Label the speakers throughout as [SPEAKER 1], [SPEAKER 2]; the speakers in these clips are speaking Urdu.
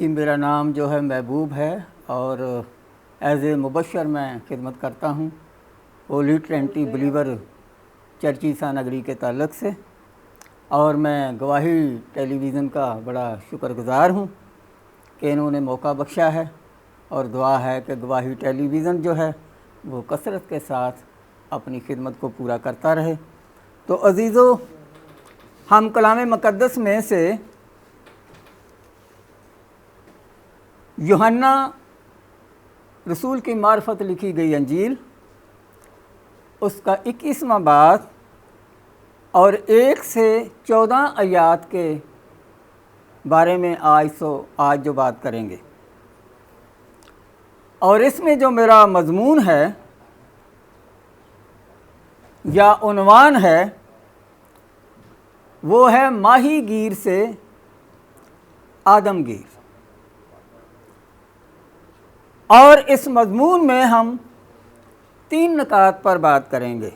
[SPEAKER 1] جی میرا نام جو ہے محبوب ہے اور ایز اے مبشر میں خدمت کرتا ہوں ہولی ٹرینٹی بلیور چرچ عیسیٰ نگری کے تعلق سے، اور میں گواہی ٹیلی ویژن کا بڑا شکر گزار ہوں کہ انہوں نے موقع بخشا ہے، اور دعا ہے کہ گواہی ٹیلی ویژن جو ہے وہ کثرت کے ساتھ اپنی خدمت کو پورا کرتا رہے۔ تو عزیزو، ہم کلام مقدس میں سے یوحنا رسول کی معرفت لکھی گئی انجیل، اس کا 21واں باب اور 1 سے 14 آیات کے بارے میں آج جو بات کریں گے، اور اس میں جو میرا مضمون ہے یا عنوان ہے وہ ہے ماہی گیر سے آدمگیر، اور اس مضمون میں ہم 3 نکات پر بات کریں گے۔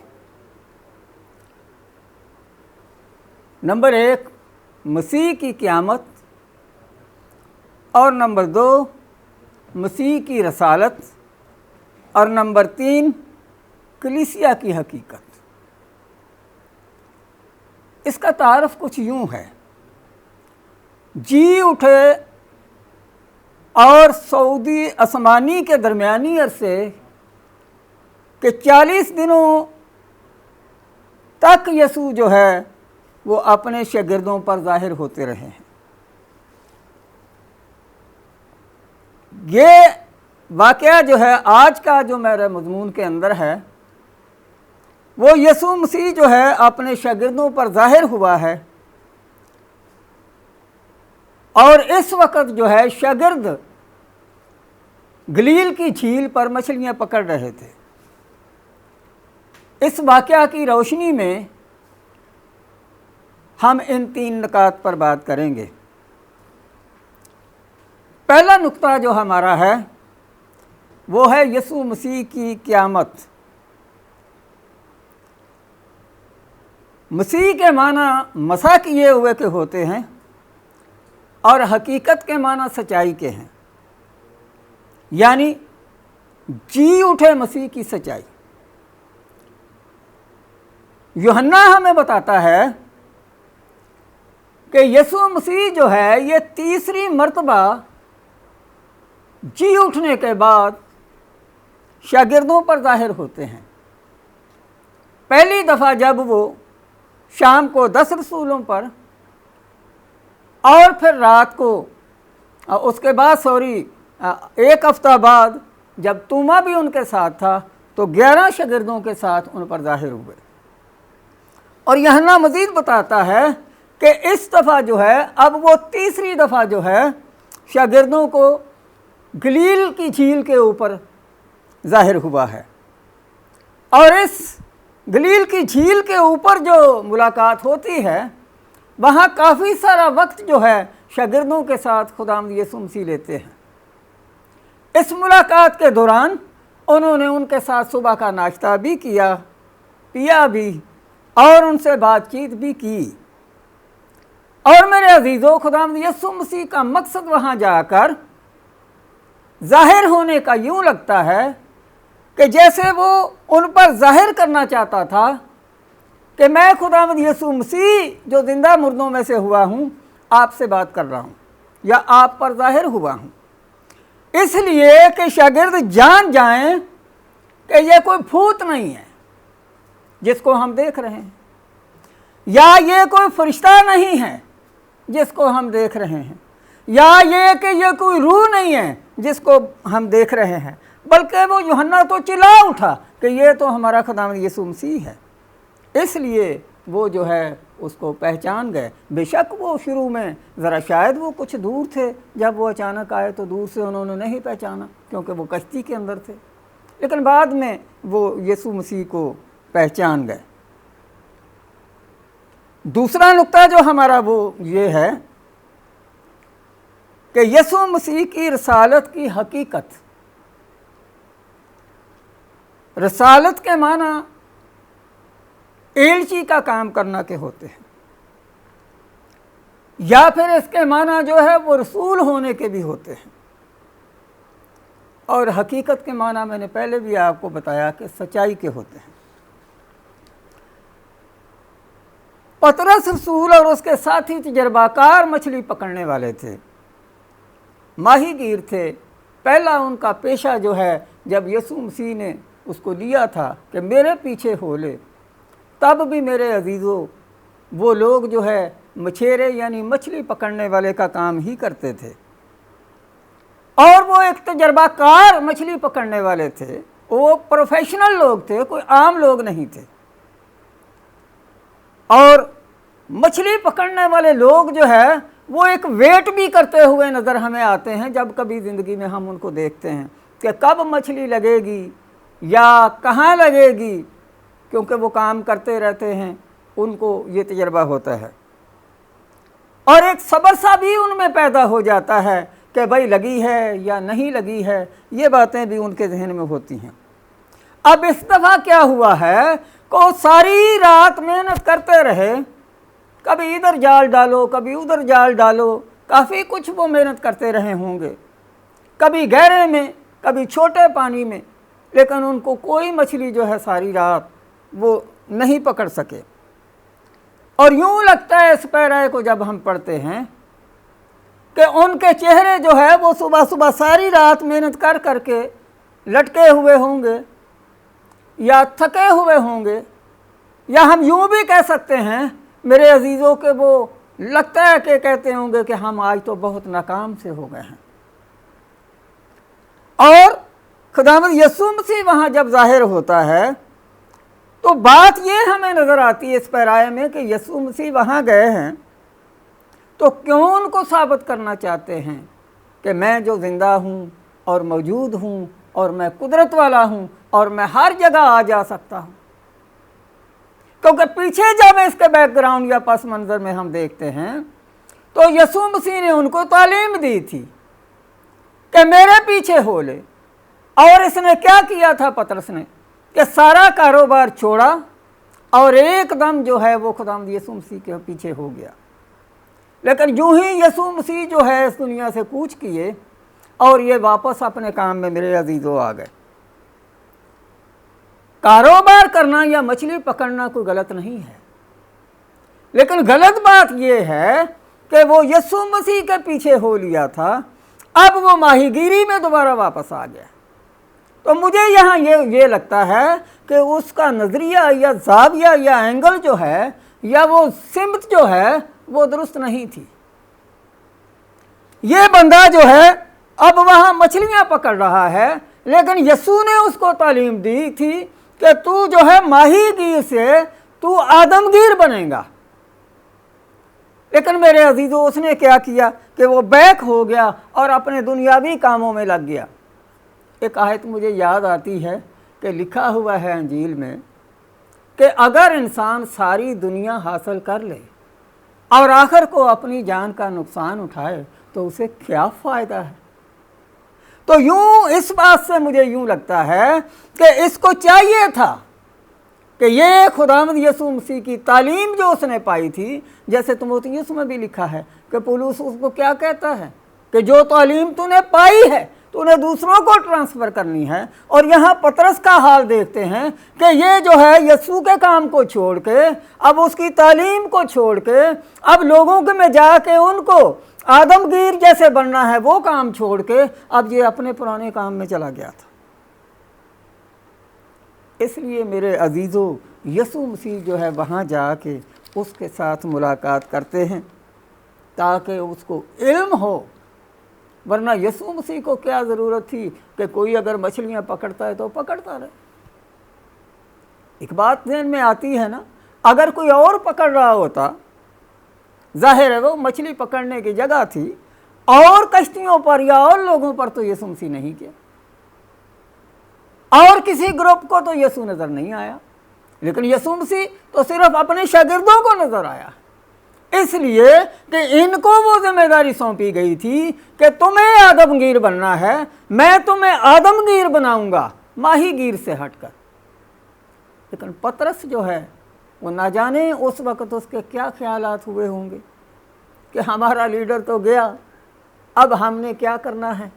[SPEAKER 1] نمبر 1 مسیح کی قیامت، اور نمبر 2 مسیح کی رسالت، اور نمبر 3 کلیسیا کی حقیقت۔ اس کا تعارف کچھ یوں ہے: جی اٹھے اور سعودی آسمانی کے درمیانی عرصے کہ 40 دنوں تک یسوع جو ہے وہ اپنے شاگردوں پر ظاہر ہوتے رہے ہیں۔ یہ واقعہ جو ہے آج کا جو میرے مضمون کے اندر ہے، وہ یسوع مسیح جو ہے اپنے شاگردوں پر ظاہر ہوا ہے، اور اس وقت جو ہے شاگرد گلیل کی جھیل پر مچھلیاں پکڑ رہے تھے۔ اس واقعہ کی روشنی میں ہم ان 3 نکات پر بات کریں گے۔ پہلا نقطہ جو ہمارا ہے وہ ہے یسوع مسیح کی قیامت۔ مسیح کے معنی مسح کیے ہوئے کے ہوتے ہیں، اور حقیقت کے معنی سچائی کے ہیں، یعنی جی اٹھے مسیح کی سچائی۔ یوحنا ہمیں بتاتا ہے کہ یسوع مسیح جو ہے یہ تیسری مرتبہ جی اٹھنے کے بعد شاگردوں پر ظاہر ہوتے ہیں۔ پہلی دفعہ جب وہ شام کو 10 رسولوں پر، اور پھر رات کو اس کے بعد 1 ہفتہ بعد جب توما بھی ان کے ساتھ تھا تو 11 شاگردوں کے ساتھ ان پر ظاہر ہوئے۔ اور یوحنا مزید بتاتا ہے کہ اس دفعہ جو ہے اب وہ تیسری دفعہ جو ہے شاگردوں کو گلیل کی جھیل کے اوپر ظاہر ہوا ہے، اور اس گلیل کی جھیل کے اوپر جو ملاقات ہوتی ہے وہاں کافی سارا وقت جو ہے شاگردوں کے ساتھ خداوند یسوع مسیح لیتے ہیں۔ اس ملاقات کے دوران انہوں نے ان کے ساتھ صبح کا ناشتہ بھی کیا، پیا بھی، اور ان سے بات چیت بھی کی۔ اور میرے عزیزو، خداوند یسوع مسیح کا مقصد وہاں جا کر ظاہر ہونے کا یوں لگتا ہے کہ جیسے وہ ان پر ظاہر کرنا چاہتا تھا کہ میں خداوند یسوع مسیح جو زندہ مردوں میں سے ہوا ہوں آپ سے بات کر رہا ہوں، یا آپ پر ظاہر ہوا ہوں، اس لیے کہ شاگرد جان جائیں کہ یہ کوئی بھوت نہیں ہے جس کو ہم دیکھ رہے ہیں، یا یہ کوئی فرشتہ نہیں ہے جس کو ہم دیکھ رہے ہیں، یا یہ کہ یہ کوئی روح نہیں ہے جس کو ہم دیکھ رہے ہیں، بلکہ وہ یوحنا تو چلا اٹھا کہ یہ تو ہمارا خداوند یسوع مسیح ہے۔ اس لیے وہ جو ہے اس کو پہچان گئے۔ بے شک وہ شروع میں ذرا شاید وہ کچھ دور تھے، جب وہ اچانک آئے تو دور سے انہوں نے نہیں پہچانا کیونکہ وہ کشتی کے اندر تھے، لیکن بعد میں وہ یسوع مسیح کو پہچان گئے۔ دوسرا نقطہ جو ہمارا وہ یہ ہے کہ یسوع مسیح کی رسالت کی حقیقت۔ رسالت کے معنی ایلچی کا کام کرنا کے ہوتے ہیں۔ یا پھر اس کے معنی جو ہے وہ رسول ہونے کے بھی ہوتے ہیں، اور حقیقت کے معنی میں نے پہلے بھی آپ کو بتایا کہ سچائی کے ہوتے ہیں۔ پطرس رسول اور اس کے ساتھی تجربہ کار مچھلی پکڑنے والے تھے، ماہی گیر تھے۔ پہلا ان کا پیشہ جو ہے، جب یسوع مسیح نے اس کو لیا تھا کہ میرے پیچھے ہو لے، تب بھی میرے عزیزو وہ لوگ جو ہے مچھیرے یعنی مچھلی پکڑنے والے کا کام ہی کرتے تھے، اور وہ ایک تجربہ کار مچھلی پکڑنے والے تھے، وہ پروفیشنل لوگ تھے، کوئی عام لوگ نہیں تھے۔ اور مچھلی پکڑنے والے لوگ جو ہے وہ ایک ویٹ بھی کرتے ہوئے نظر ہمیں آتے ہیں جب کبھی زندگی میں ہم ان کو دیکھتے ہیں کہ کب مچھلی لگے گی یا کہاں لگے گی، کیونکہ وہ کام کرتے رہتے ہیں، ان کو یہ تجربہ ہوتا ہے، اور ایک صبر سا بھی ان میں پیدا ہو جاتا ہے کہ بھائی لگی ہے یا نہیں لگی ہے، یہ باتیں بھی ان کے ذہن میں ہوتی ہیں۔ اب اس دفعہ کیا ہوا ہے کہ وہ ساری رات محنت کرتے رہے، کبھی ادھر جال ڈالو کبھی ادھر جال ڈالو، کافی کچھ وہ محنت کرتے رہے ہوں گے، کبھی گہرے میں کبھی چھوٹے پانی میں، لیکن ان کو کوئی مچھلی جو ہے ساری رات وہ نہیں پکڑ سکے۔ اور یوں لگتا ہے اس پیرے کو جب ہم پڑھتے ہیں کہ ان کے چہرے جو ہے وہ صبح صبح ساری رات محنت کر کر کے لٹکے ہوئے ہوں گے یا تھکے ہوئے ہوں گے، یا ہم یوں بھی کہہ سکتے ہیں میرے عزیزوں کہ وہ لگتا ہے کہ کہتے ہوں گے کہ ہم آج تو بہت ناکام سے ہو گئے ہیں۔ اور خداوند یسوع مسیح وہاں جب ظاہر ہوتا ہے تو بات یہ ہمیں نظر آتی ہے اس پیرائے میں کہ یسوع مسیح وہاں گئے ہیں تو کیوں ان کو ثابت کرنا چاہتے ہیں کہ میں جو زندہ ہوں اور موجود ہوں اور میں قدرت والا ہوں اور میں ہر جگہ آ جا سکتا ہوں۔ کیونکہ پیچھے جب اس کے بیک گراؤنڈ یا پس منظر میں ہم دیکھتے ہیں تو یسوع مسیح نے ان کو تعلیم دی تھی کہ میرے پیچھے ہو لے، اور اس نے کیا کیا تھا پطرس نے کہ سارا کاروبار چھوڑا اور ایک دم جو ہے وہ خداوند یسوع مسیح کے پیچھے ہو گیا۔ لیکن یوں ہی یسوع مسیح جو ہے اس دنیا سے کوچ کیے اور یہ واپس اپنے کام میں میرے عزیزوں آ گئے۔ کاروبار کرنا یا مچھلی پکڑنا کوئی غلط نہیں ہے، لیکن غلط بات یہ ہے کہ وہ یسوع مسیح کے پیچھے ہو لیا تھا، اب وہ ماہی گیری میں دوبارہ واپس آ گیا۔ تو مجھے یہاں یہ لگتا ہے کہ اس کا نظریہ یا زاویہ یا اینگل جو ہے یا وہ سمت جو ہے وہ درست نہیں تھی۔ یہ بندہ جو ہے اب وہاں مچھلیاں پکڑ رہا ہے، لیکن یسوع نے اس کو تعلیم دی تھی کہ تو جو ہے ماہی گیر سے تو آدمگیر بنے گا۔ لیکن میرے عزیزو اس نے کیا کیا کہ وہ بیک ہو گیا اور اپنے دنیاوی کاموں میں لگ گیا۔ ایک آیت مجھے یاد آتی ہے کہ لکھا ہوا ہے انجیل میں کہ اگر انسان ساری دنیا حاصل کر لے اور آخر کو اپنی جان کا نقصان اٹھائے تو اسے کیا فائدہ ہے۔ تو یوں اس بات سے مجھے یوں لگتا ہے کہ اس کو چاہیے تھا کہ یہ خداوند یسوع مسیح کی تعلیم جو اس نے پائی تھی، جیسے تیموتھیوس میں بھی لکھا ہے کہ پولس اس کو کیا کہتا ہے کہ جو تعلیم تو نے پائی ہے تو انہیں دوسروں کو ٹرانسفر کرنی ہے۔ اور یہاں پطرس کا حال دیکھتے ہیں کہ یہ جو ہے یسوع کے کام کو چھوڑ کے، اب اس کی تعلیم کو چھوڑ کے، اب لوگوں کے میں جا کے ان کو آدمگیر جیسے بننا ہے وہ کام چھوڑ کے اب یہ اپنے پرانے کام میں چلا گیا تھا۔ اس لیے میرے عزیزو یسوع مسیح جو ہے وہاں جا کے اس کے ساتھ ملاقات کرتے ہیں تاکہ اس کو علم ہو، ورنہ یسوع مسیح کو کیا ضرورت تھی کہ کوئی اگر مچھلیاں پکڑتا ہے تو پکڑتا رہے۔ ایک بات ذہن میں آتی ہے نا، اگر کوئی اور پکڑ رہا ہوتا، ظاہر ہے وہ مچھلی پکڑنے کی جگہ تھی، اور کشتیوں پر یا اور لوگوں پر تو یسوع مسیح نہیں کیا، اور کسی گروپ کو تو یسوع نظر نہیں آیا، لیکن یسوع مسیح تو صرف اپنے شاگردوں کو نظر آیا، اس لیے کہ ان کو وہ ذمہ داری سونپی گئی تھی کہ تمہیں آدمگیر بننا ہے، میں تمہیں آدمگیر بناؤں گا ماہی گیر سے ہٹ کر۔ لیکن پطرس جو ہے وہ نہ جانے اس وقت اس کے کیا خیالات ہوئے ہوں گے کہ ہمارا لیڈر تو گیا، اب ہم نے کیا کرنا ہے؟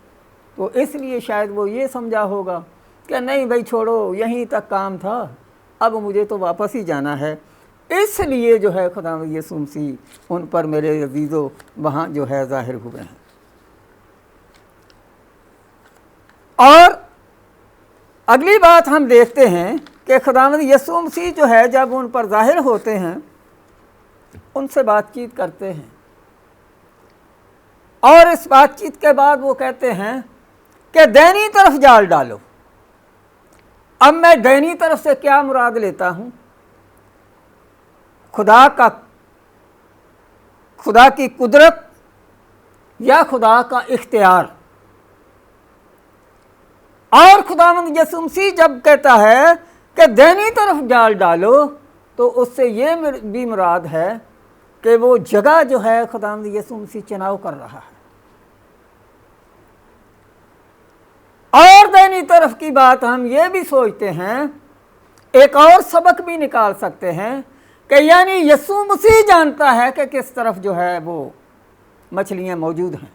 [SPEAKER 1] تو اس لیے شاید وہ یہ سمجھا ہوگا کہ نہیں بھائی چھوڑو، یہیں تک کام تھا، اب مجھے تو واپس ہی جانا ہے۔ اس لیے جو ہے خداوند یسوع مسیح ان پر میرے عزیزو وہاں جو ہے ظاہر ہوئے ہیں۔ اور اگلی بات ہم دیکھتے ہیں کہ خداوند یسوع مسیح جو ہے جب ان پر ظاہر ہوتے ہیں، ان سے بات چیت کرتے ہیں، اور اس بات چیت کے بعد وہ کہتے ہیں کہ دینی طرف جال ڈالو۔ اب میں دینی طرف سے کیا مراد لیتا ہوں؟ خدا کی قدرت یا خدا کا اختیار۔ اور خداوند یسوع مسیح جب کہتا ہے کہ دینی طرف جال ڈالو، تو اس سے یہ بھی مراد ہے کہ وہ جگہ جو ہے خداوند یسوع مسیح چناؤ کر رہا ہے۔ اور دینی طرف کی بات ہم یہ بھی سوچتے ہیں، ایک اور سبق بھی نکال سکتے ہیں کہ یعنی یسوع مسیح جانتا ہے کہ کس طرف جو ہے وہ مچھلیاں موجود ہیں،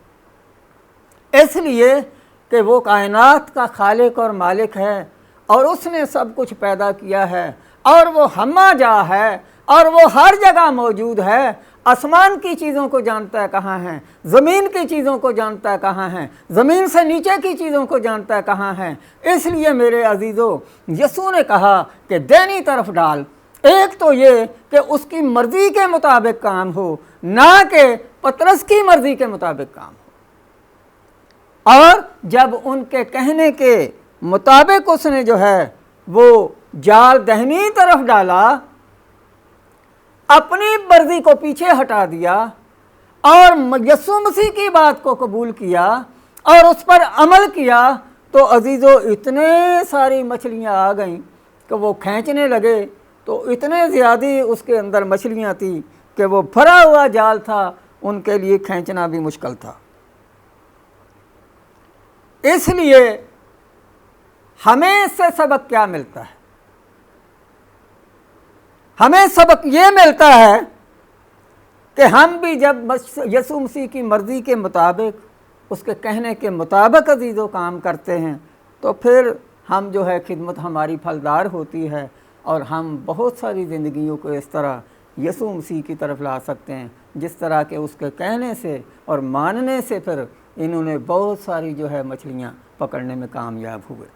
[SPEAKER 1] اس لیے کہ وہ کائنات کا خالق اور مالک ہے، اور اس نے سب کچھ پیدا کیا ہے، اور وہ ہمہ جا ہے، اور وہ ہر جگہ موجود ہے۔ آسمان کی چیزوں کو جانتا ہے کہاں ہیں، زمین کی چیزوں کو جانتا ہے کہاں ہیں، زمین سے نیچے کی چیزوں کو جانتا ہے کہاں ہیں۔ اس لیے میرے عزیزو، یسوع نے کہا کہ دینی طرف ڈال۔ ایک تو یہ کہ اس کی مرضی کے مطابق کام ہو، نہ کہ پطرس کی مرضی کے مطابق کام ہو۔ اور جب ان کے کہنے کے مطابق اس نے جو ہے وہ جال دہنی طرف ڈالا، اپنی مرضی کو پیچھے ہٹا دیا اور یسوع مسیح کی بات کو قبول کیا اور اس پر عمل کیا، تو عزیزو اتنے ساری مچھلیاں آ گئیں کہ وہ کھینچنے لگے، تو اتنے زیادہ اس کے اندر مچھلیاں تھیں کہ وہ بھرا ہوا جال تھا، ان کے لیے کھینچنا بھی مشکل تھا۔ اس لیے ہمیں اس سے سبق کیا ملتا ہے؟ ہمیں سبق یہ ملتا ہے کہ ہم بھی جب یسوع مسیح کی مرضی کے مطابق، اس کے کہنے کے مطابق عزیزو کام کرتے ہیں، تو پھر ہم جو ہے خدمت ہماری پھلدار ہوتی ہے، اور ہم بہت ساری زندگیوں کو اس طرح یسوع مسیح کی طرف لا سکتے ہیں، جس طرح کہ اس کے کہنے سے اور ماننے سے پھر انہوں نے بہت ساری جو ہے مچھلیاں پکڑنے میں کامیاب ہوئے۔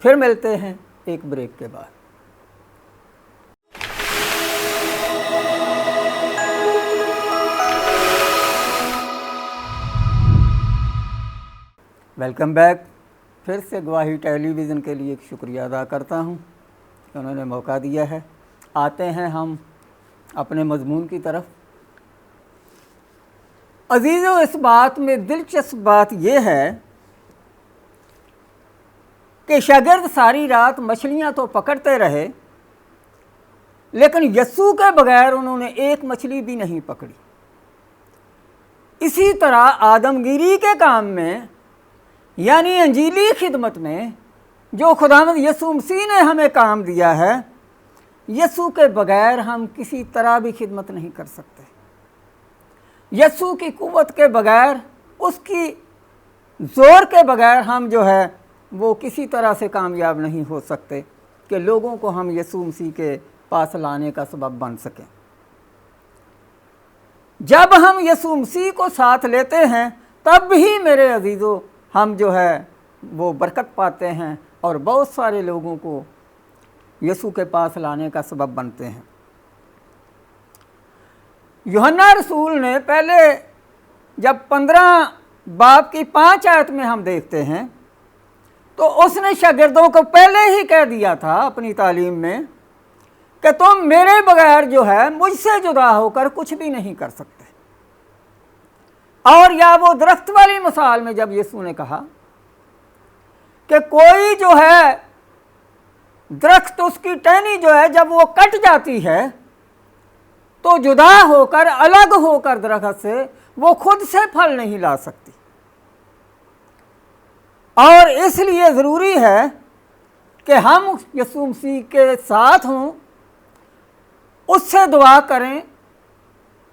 [SPEAKER 1] پھر ملتے ہیں ایک بریک کے بعد۔ Welcome back. پھر سے گواہی ٹیلی ویژن کے لیے ایک شکریہ ادا کرتا ہوں کہ انہوں نے موقع دیا ہے۔ آتے ہیں ہم اپنے مضمون کی طرف۔ عزیزو، اس بات میں دلچسپ بات یہ ہے کہ شاگرد ساری رات مچھلیاں تو پکڑتے رہے، لیکن یسوع کے بغیر انہوں نے ایک مچھلی بھی نہیں پکڑی۔ اسی طرح آدمگیری کے کام میں، یعنی انجیلی خدمت میں، جو خداوند یسوع مسیح نے ہمیں کام دیا ہے، یسوع کے بغیر ہم کسی طرح بھی خدمت نہیں کر سکتے۔ یسوع کی قوت کے بغیر، اس کی زور کے بغیر ہم جو ہے وہ کسی طرح سے کامیاب نہیں ہو سکتے کہ لوگوں کو ہم یسوع مسیح کے پاس لانے کا سبب بن سکیں۔ جب ہم یسوع مسیح کو ساتھ لیتے ہیں، تب ہی میرے عزیزو ہم جو ہے وہ برکت پاتے ہیں اور بہت سارے لوگوں کو یسوع کے پاس لانے کا سبب بنتے ہیں۔ یوحنا رسول نے پہلے جب 15 باب کی 5 آیت میں ہم دیکھتے ہیں، تو اس نے شاگردوں کو پہلے ہی کہہ دیا تھا اپنی تعلیم میں کہ تم میرے بغیر جو ہے مجھ سے جدا ہو کر کچھ بھی نہیں کر سکتے۔ اور یا وہ درخت والی مثال میں جب یسوع نے کہا کہ کوئی جو ہے درخت، اس کی ٹہنی جو ہے جب وہ کٹ جاتی ہے تو جدا ہو کر، الگ ہو کر درخت سے وہ خود سے پھل نہیں لا سکتی، اور اس لیے ضروری ہے کہ ہم یسوع مسیح کے ساتھ ہوں، اس سے دعا کریں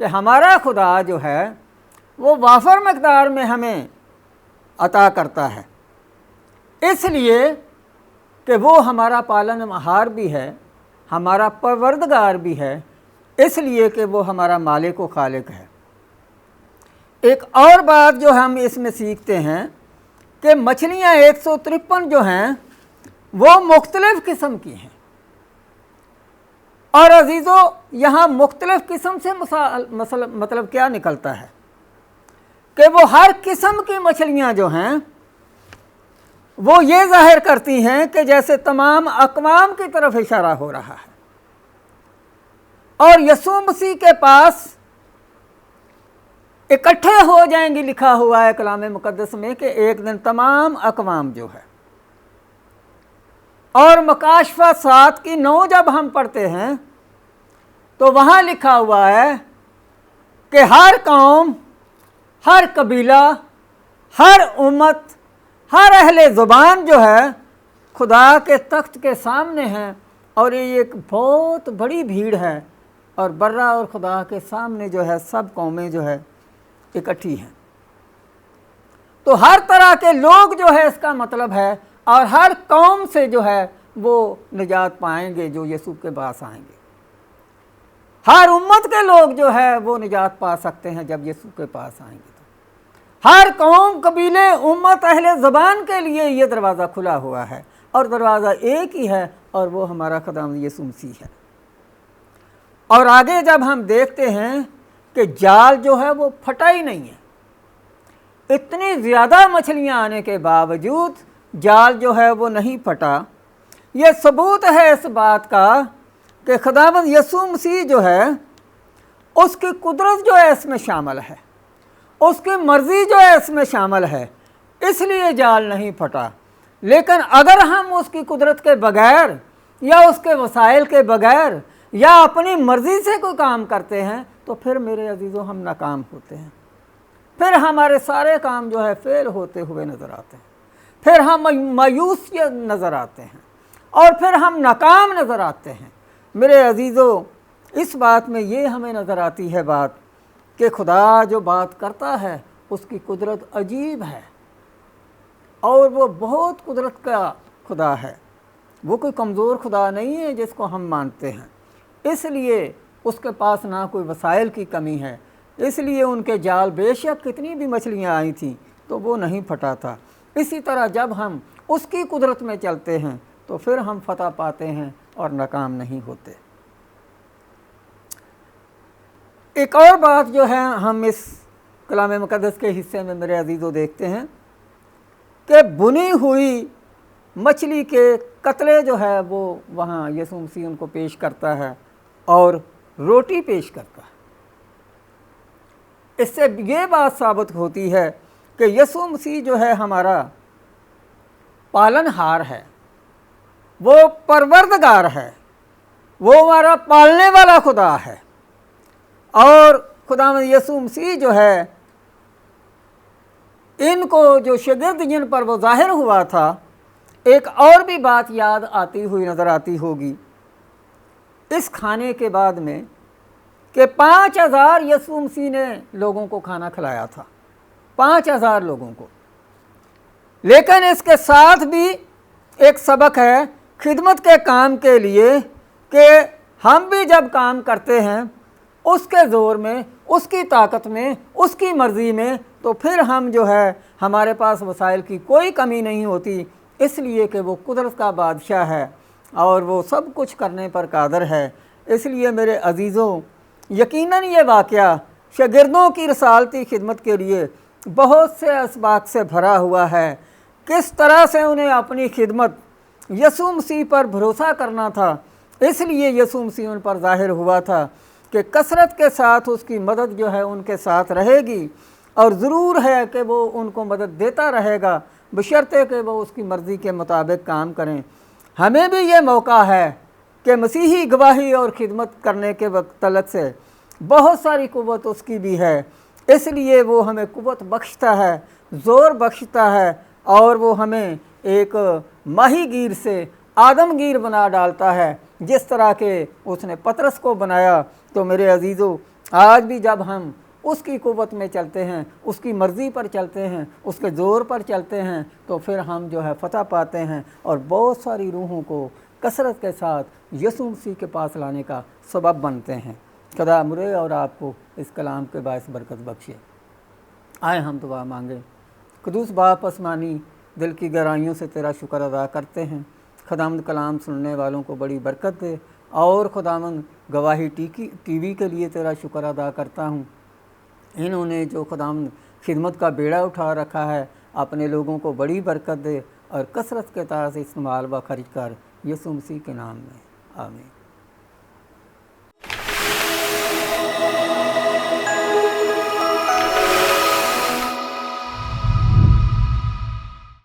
[SPEAKER 1] کہ ہمارا خدا جو ہے وہ وافر مقدار میں ہمیں عطا کرتا ہے، اس لیے کہ وہ ہمارا پالن ہار بھی ہے، ہمارا پروردگار بھی ہے، اس لیے کہ وہ ہمارا مالک و خالق ہے۔ ایک اور بات جو ہم اس میں سیکھتے ہیں کہ مچھلیاں 153 جو ہیں وہ مختلف قسم کی ہیں، اور عزیزو یہاں مختلف قسم سے مطلب کیا نکلتا ہے کہ وہ ہر قسم کی مچھلیاں جو ہیں وہ یہ ظاہر کرتی ہیں کہ جیسے تمام اقوام کی طرف اشارہ ہو رہا ہے، اور یسوع مسیح کے پاس اکٹھے ہو جائیں گی، لکھا ہوا ہے کلام مقدس میں کہ ایک دن تمام اقوام جو ہے۔ اور مکاشفہ 7 کی 9 جب ہم پڑھتے ہیں تو وہاں لکھا ہوا ہے کہ ہر قوم، ہر قبیلہ، ہر امت، ہر اہل زبان جو ہے خدا کے تخت کے سامنے ہے، اور یہ ایک بہت بڑی بھیڑ ہے، اور برہ اور خدا کے سامنے جو ہے سب قومیں جو ہے اکٹھی ہیں۔ تو ہر طرح کے لوگ جو ہے اس کا مطلب ہے، اور ہر قوم سے جو ہے وہ نجات پائیں گے جو یسوع کے پاس آئیں گے۔ ہر امت کے لوگ جو ہے وہ نجات پا سکتے ہیں جب یسوع کے پاس آئیں گے۔ ہر قوم، قبیلے، امت، اہل زبان کے لیے یہ دروازہ کھلا ہوا ہے، اور دروازہ ایک ہی ہے، اور وہ ہمارا خداوند یسوع مسیح ہے۔ اور آگے جب ہم دیکھتے ہیں کہ جال جو ہے وہ پھٹا ہی نہیں ہے، اتنی زیادہ مچھلیاں آنے کے باوجود جال جو ہے وہ نہیں پھٹا، یہ ثبوت ہے اس بات کا کہ خداوند یسوع مسیح جو ہے اس کی قدرت جو ہے اس میں شامل ہے، اس کی مرضی جو ہے اس میں شامل ہے، اس لیے جال نہیں پھٹا۔ لیکن اگر ہم اس کی قدرت کے بغیر یا اس کے وسائل کے بغیر یا اپنی مرضی سے کوئی کام کرتے ہیں تو پھر میرے عزیزو ہم ناکام ہوتے ہیں، پھر ہمارے سارے کام جو ہے فیل ہوتے ہوئے نظر آتے ہیں، پھر ہم مایوس نظر آتے ہیں، اور پھر ہم ناکام نظر آتے ہیں۔ میرے عزیزو اس بات میں یہ ہمیں نظر آتی ہے بات کہ خدا جو بات کرتا ہے اس کی قدرت عجیب ہے، اور وہ بہت قدرت کا خدا ہے، وہ کوئی کمزور خدا نہیں ہے جس کو ہم مانتے ہیں۔ اس لیے اس کے پاس نہ کوئی وسائل کی کمی ہے، اس لیے ان کے جال بے شک کتنی بھی مچھلیاں آئی تھیں تو وہ نہیں پھٹا تھا۔ اسی طرح جب ہم اس کی قدرت میں چلتے ہیں تو پھر ہم فتح پاتے ہیں اور ناکام نہیں ہوتے۔ ایک اور بات جو ہے ہم اس کلام مقدس کے حصے میں میرے عزیزو دیکھتے ہیں کہ بنی ہوئی مچھلی کے قطرے جو ہے وہ وہاں یسوع مسیح ان کو پیش کرتا ہے اور روٹی پیش کرتا ہے۔ اس سے یہ بات ثابت ہوتی ہے کہ یسوع مسیح جو ہے ہمارا پالن ہار ہے، وہ پروردگار ہے، وہ ہمارا پالنے والا خدا ہے۔ اور خداوند یسوع مسیح جو ہے ان کو جو شاگرد جن پر وہ ظاہر ہوا تھا، ایک اور بھی بات یاد آتی ہوئی نظر آتی ہوگی اس کھانے کے بعد میں کہ 5000 یسوع مسیح نے لوگوں کو کھانا کھلایا تھا، 5000 لوگوں کو۔ لیکن اس کے ساتھ بھی ایک سبق ہے خدمت کے کام کے لیے کہ ہم بھی جب کام کرتے ہیں اس کے زور میں، اس کی طاقت میں، اس کی مرضی میں، تو پھر ہم جو ہے ہمارے پاس وسائل کی کوئی کمی نہیں ہوتی، اس لیے کہ وہ قدرت کا بادشاہ ہے اور وہ سب کچھ کرنے پر قادر ہے۔ اس لیے میرے عزیزوں یقیناً یہ واقعہ شاگردوں کی رسالتی خدمت کے لیے بہت سے اسباق سے بھرا ہوا ہے، کس طرح سے انہیں اپنی خدمت یسوع مسیح پر بھروسہ کرنا تھا، اس لیے یسوع مسیح ان پر ظاہر ہوا تھا کہ کثرت کے ساتھ اس کی مدد جو ہے ان کے ساتھ رہے گی، اور ضرور ہے کہ وہ ان کو مدد دیتا رہے گا بشرطے کہ وہ اس کی مرضی کے مطابق کام کریں۔ ہمیں بھی یہ موقع ہے کہ مسیحی گواہی اور خدمت کرنے کے وقت تعلق سے بہت ساری قوت اس کی بھی ہے، اس لیے وہ ہمیں قوت بخشتا ہے، زور بخشتا ہے، اور وہ ہمیں ایک ماہی گیر سے آدم گیر بنا ڈالتا ہے، جس طرح کہ اس نے پطرس کو بنایا۔ تو میرے عزیزو، آج بھی جب ہم اس کی قوت میں چلتے ہیں، اس کی مرضی پر چلتے ہیں، اس کے زور پر چلتے ہیں، تو پھر ہم جو ہے فتح پاتے ہیں اور بہت ساری روحوں کو کثرت کے ساتھ یسوع مسیح کے پاس لانے کا سبب بنتے ہیں۔ خدا مجھے اور آپ کو اس کلام کے باعث برکت بخشے۔ آئے ہم دعا مانگیں۔ قدوس باپ آسمانی، دل کی گہرائیوں سے تیرا شکر ادا کرتے ہیں۔ خداوند کلام سننے والوں کو بڑی برکت دے، اور خداوند گواہی ٹی وی کے لیے تیرا شکر ادا کرتا ہوں۔ انہوں نے جو خداوند خدمت کا بیڑا اٹھا رکھا ہے، اپنے لوگوں کو بڑی برکت دے اور کثرت کے طرح سے استعمال و خرچ کر، یسوع مسیح کے نام میں آمین۔